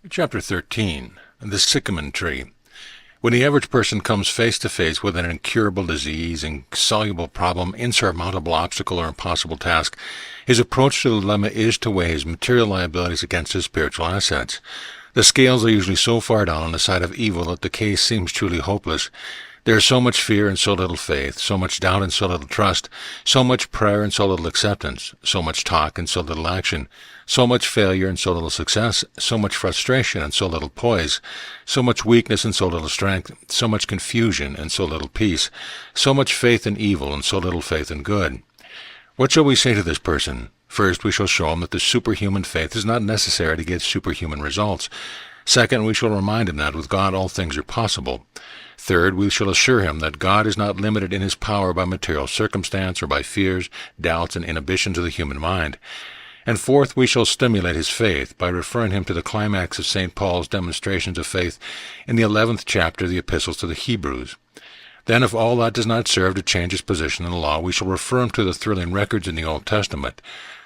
Chapter 13. The Sycamore Tree. When the average person comes face to face with an incurable disease, insoluble problem, insurmountable obstacle, or impossible task, his approach to the dilemma is to weigh his material liabilities against his spiritual assets. The scales are usually so far down on the side of evil that the case seems truly hopeless. There is so much fear and so little faith, so much doubt and so little trust, so much prayer and so little acceptance, so much talk and so little action, so much failure and so little success, so much frustration and so little poise, so much weakness and so little strength, so much confusion and so little peace, so much faith in evil and so little faith in good. What shall we say to this person? First, we shall show him that the superhuman faith is not necessary to get superhuman results. Second, we shall remind him that with God all things are possible. Third, we shall assure him that God is not limited in his power by material circumstance or by fears, doubts, and inhibitions of the human mind. And fourth, we shall stimulate his faith by referring him to the climax of St. Paul's demonstrations of faith in the 11th chapter of the Epistles to the Hebrews. Then, if all that does not serve to change his position in the law, we shall refer him to the thrilling records in the Old Testament,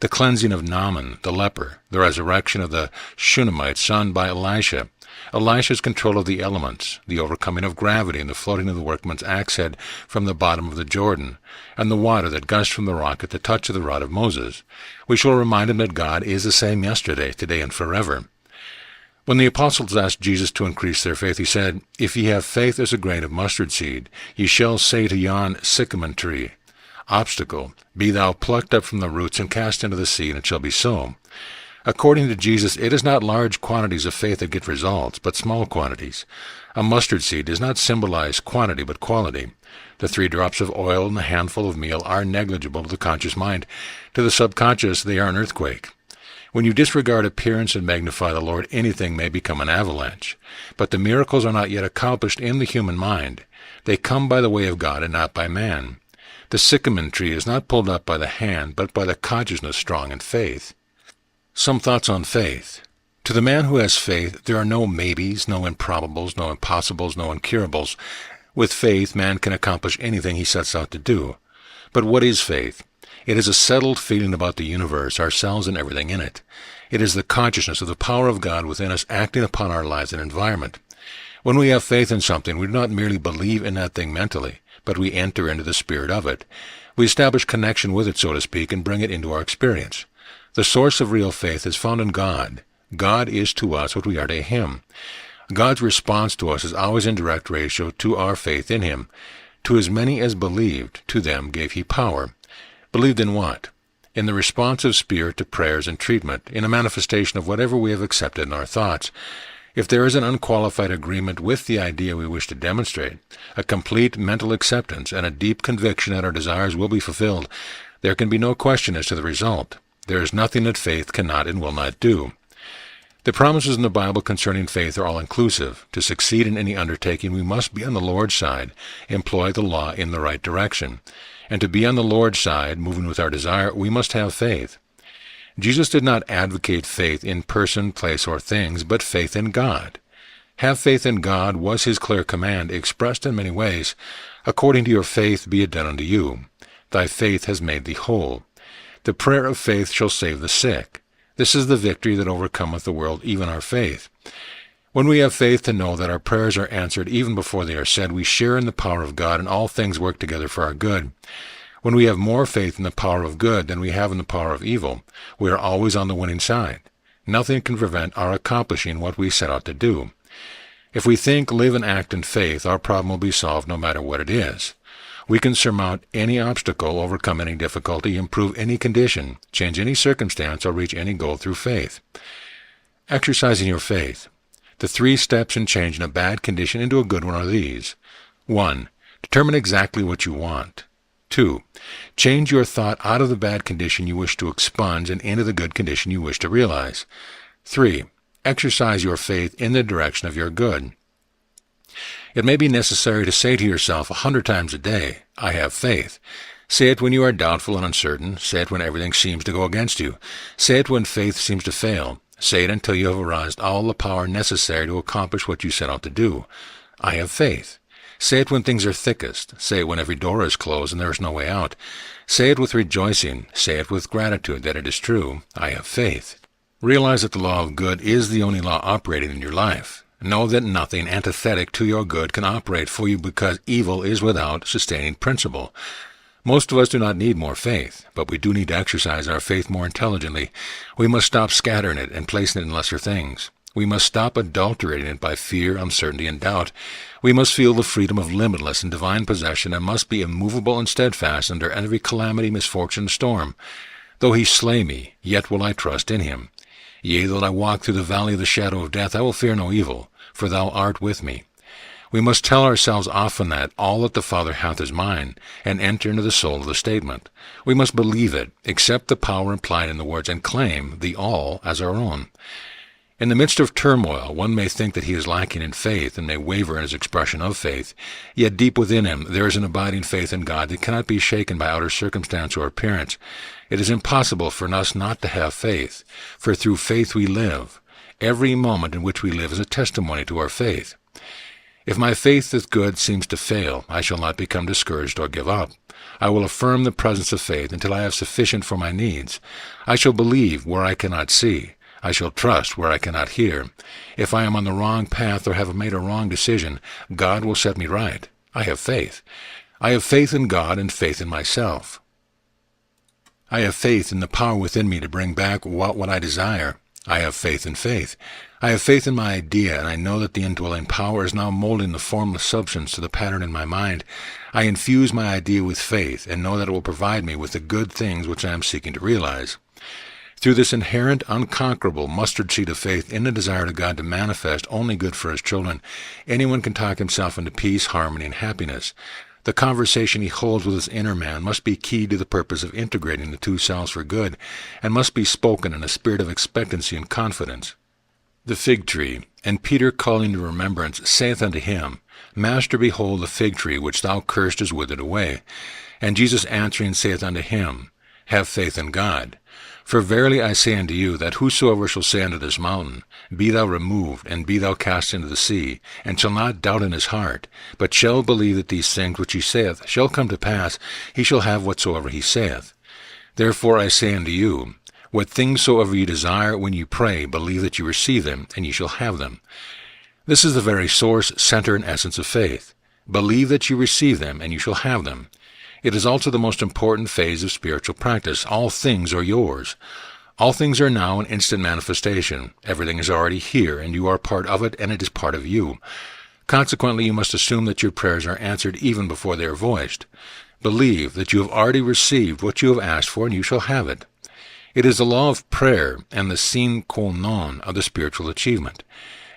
the cleansing of Naaman, the leper, the resurrection of the Shunammite son by Elisha, Elisha's control of the elements, the overcoming of gravity and the floating of the workman's axe head from the bottom of the Jordan, and the water that gushed from the rock at the touch of the rod of Moses. We shall remind him that God is the same yesterday, today, and forever. When the apostles asked Jesus to increase their faith, he said, "If ye have faith as a grain of mustard seed, ye shall say to yon sycamore tree, obstacle, be thou plucked up from the roots and cast into the sea, and it shall be so." According to Jesus, it is not large quantities of faith that get results, but small quantities. A mustard seed does not symbolize quantity but quality. The 3 drops of oil and the handful of meal are negligible to the conscious mind. To the subconscious, they are an earthquake. When you disregard appearance and magnify the Lord, anything may become an avalanche. But the miracles are not yet accomplished in the human mind. They come by the way of God and not by man. The sycamore tree is not pulled up by the hand, but by the consciousness strong in faith. Some thoughts on faith. To the man who has faith, there are no maybes, no improbables, no impossibles, no incurables. With faith, man can accomplish anything he sets out to do. But what is faith? It is a settled feeling about the universe, ourselves, and everything in it. It is the consciousness of the power of God within us acting upon our lives and environment. When we have faith in something, we do not merely believe in that thing mentally, but we enter into the spirit of it. We establish connection with it, so to speak, and bring it into our experience. The source of real faith is found in God. God is to us what we are to Him. God's response to us is always in direct ratio to our faith in Him. To as many as believed, to them gave He power. Believed in what? In the responsive spirit to prayers and treatment, in a manifestation of whatever we have accepted in our thoughts. If there is an unqualified agreement with the idea we wish to demonstrate, a complete mental acceptance, and a deep conviction that our desires will be fulfilled, there can be no question as to the result. There is nothing that faith cannot and will not do. The promises in the Bible concerning faith are all inclusive. To succeed in any undertaking, we must be on the Lord's side, employ the law in the right direction. And to be on the Lord's side, moving with our desire, we must have faith. Jesus did not advocate faith in person, place, or things, but faith in God. Have faith in God was His clear command, expressed in many ways. According to your faith be it done unto you. Thy faith has made thee whole. The prayer of faith shall save the sick. This is the victory that overcometh the world, even our faith. When we have faith to know that our prayers are answered even before they are said, we share in the power of God, and all things work together for our good. When we have more faith in the power of good than we have in the power of evil, we are always on the winning side. Nothing can prevent our accomplishing what we set out to do. If we think, live, and act in faith, our problem will be solved no matter what it is. We can surmount any obstacle, overcome any difficulty, improve any condition, change any circumstance, or reach any goal through faith. Exercising your faith. The 3 steps in changing a bad condition into a good one are these. 1. Determine exactly what you want. 2. Change your thought out of the bad condition you wish to expunge and into the good condition you wish to realize. 3. Exercise your faith in the direction of your good. It may be necessary to say to yourself 100 times a day, I have faith. Say it when you are doubtful and uncertain. Say it when everything seems to go against you. Say it when faith seems to fail. Say it until you have aroused all the power necessary to accomplish what you set out to do. I have faith. Say it when things are thickest. Say it when every door is closed and there is no way out. Say it with rejoicing. Say it with gratitude that it is true. I have faith. Realize that the law of good is the only law operating in your life. Know that nothing antithetic to your good can operate for you because evil is without sustaining principle. Most of us do not need more faith, but we do need to exercise our faith more intelligently. We must stop scattering it and placing it in lesser things. We must stop adulterating it by fear, uncertainty, and doubt. We must feel the freedom of limitless and divine possession and must be immovable and steadfast under every calamity, misfortune, and storm. Though he slay me, yet will I trust in him. Yea, though I walk through the valley of the shadow of death, I will fear no evil, for thou art with me. We must tell ourselves often that all that the Father hath is mine, and enter into the soul of the statement. We must believe it, accept the power implied in the words, and claim the all as our own. In the midst of turmoil, one may think that he is lacking in faith and may waver in his expression of faith, yet deep within him there is an abiding faith in God that cannot be shaken by outer circumstance or appearance. It is impossible for us not to have faith, for through faith we live. Every moment in which we live is a testimony to our faith. If my faith with good seems to fail, I shall not become discouraged or give up. I will affirm the presence of faith until I have sufficient for my needs. I shall believe where I cannot see. I shall trust where I cannot hear. If I am on the wrong path or have made a wrong decision, God will set me right. I have faith. I have faith in God and faith in myself. I have faith in the power within me to bring back what I desire. I have faith in faith. I have faith in my idea, and I know that the indwelling power is now molding the formless substance to the pattern in my mind. I infuse my idea with faith, and know that it will provide me with the good things which I am seeking to realize. Through this inherent, unconquerable mustard seed of faith in the desire of God to manifest only good for his children, anyone can talk himself into peace, harmony, and happiness. The conversation he holds with his inner man must be keyed to the purpose of integrating the two selves for good, and must be spoken in a spirit of expectancy and confidence. The fig tree, and Peter calling to remembrance, saith unto him, Master, behold, the fig tree which thou cursed is withered away. And Jesus answering saith unto him, Have faith in God. For verily I say unto you, that whosoever shall say unto this mountain, Be thou removed, and be thou cast into the sea, and shall not doubt in his heart, but shall believe that these things which he saith shall come to pass, he shall have whatsoever he saith. Therefore I say unto you, what things soever you desire when you pray, believe that you receive them, and ye shall have them. This is the very source, center, and essence of faith. Believe that you receive them, and you shall have them. It is also the most important phase of spiritual practice. All things are yours. All things are now in instant manifestation. Everything is already here, and you are part of it, and it is part of you. Consequently, you must assume that your prayers are answered even before they are voiced. Believe that you have already received what you have asked for, and you shall have it. It is the law of prayer and the sine qua non of the spiritual achievement.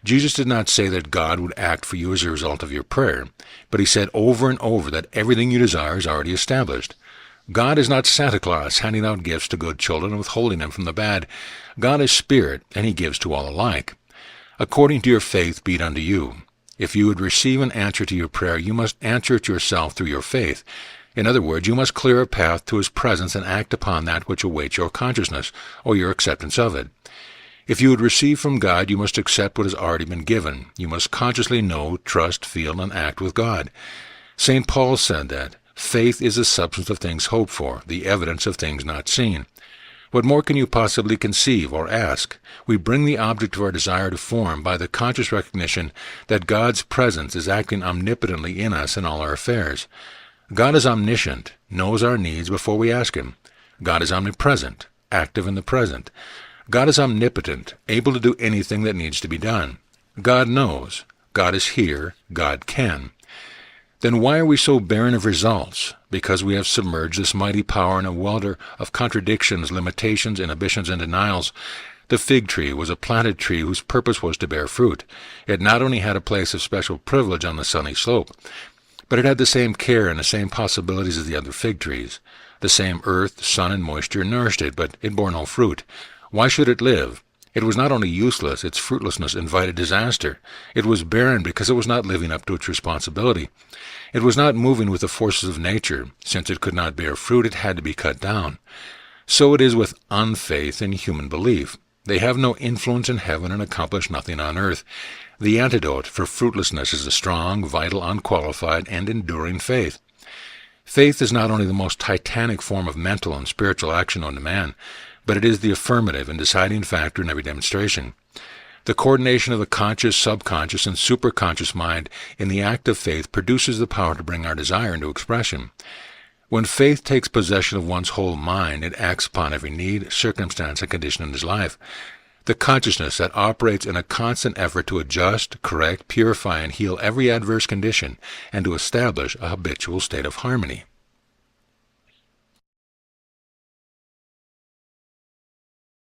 Jesus did not say that God would act for you as a result of your prayer, but he said over and over that everything you desire is already established. God is not Santa Claus handing out gifts to good children and withholding them from the bad. God is spirit, and he gives to all alike. According to your faith be it unto you. If you would receive an answer to your prayer, you must answer it yourself through your faith. In other words, you must clear a path to his presence and act upon that which awaits your consciousness, or your acceptance of it. If you would receive from God, you must accept what has already been given. You must consciously know, trust, feel, and act with God. St. Paul said that faith is the substance of things hoped for, the evidence of things not seen. What more can you possibly conceive or ask? We bring the object of our desire to form by the conscious recognition that God's presence is acting omnipotently in us in all our affairs. God is omniscient, knows our needs before we ask him. God is omnipresent, active in the present. God is omnipotent, able to do anything that needs to be done. God knows. God is here. God can. Then why are we so barren of results? Because we have submerged this mighty power in a welter of contradictions, limitations, inhibitions, and denials. The fig tree was a planted tree whose purpose was to bear fruit. It not only had a place of special privilege on the sunny slope, but it had the same care and the same possibilities as the other fig trees. The same earth, sun, and moisture nourished it, but it bore no fruit. Why should it live? It was not only useless, its fruitlessness invited disaster. It was barren because it was not living up to its responsibility. It was not moving with the forces of nature. Since it could not bear fruit, it had to be cut down. So it is with unfaith and human belief. They have no influence in heaven and accomplish nothing on earth. The antidote for fruitlessness is a strong, vital, unqualified, and enduring faith. Faith is not only the most titanic form of mental and spiritual action known to man, but it is the affirmative and deciding factor in every demonstration. The coordination of the conscious, subconscious, and superconscious mind in the act of faith produces the power to bring our desire into expression. When faith takes possession of one's whole mind, it acts upon every need, circumstance, and condition in his life. The consciousness that operates in a constant effort to adjust, correct, purify, and heal every adverse condition, and to establish a habitual state of harmony.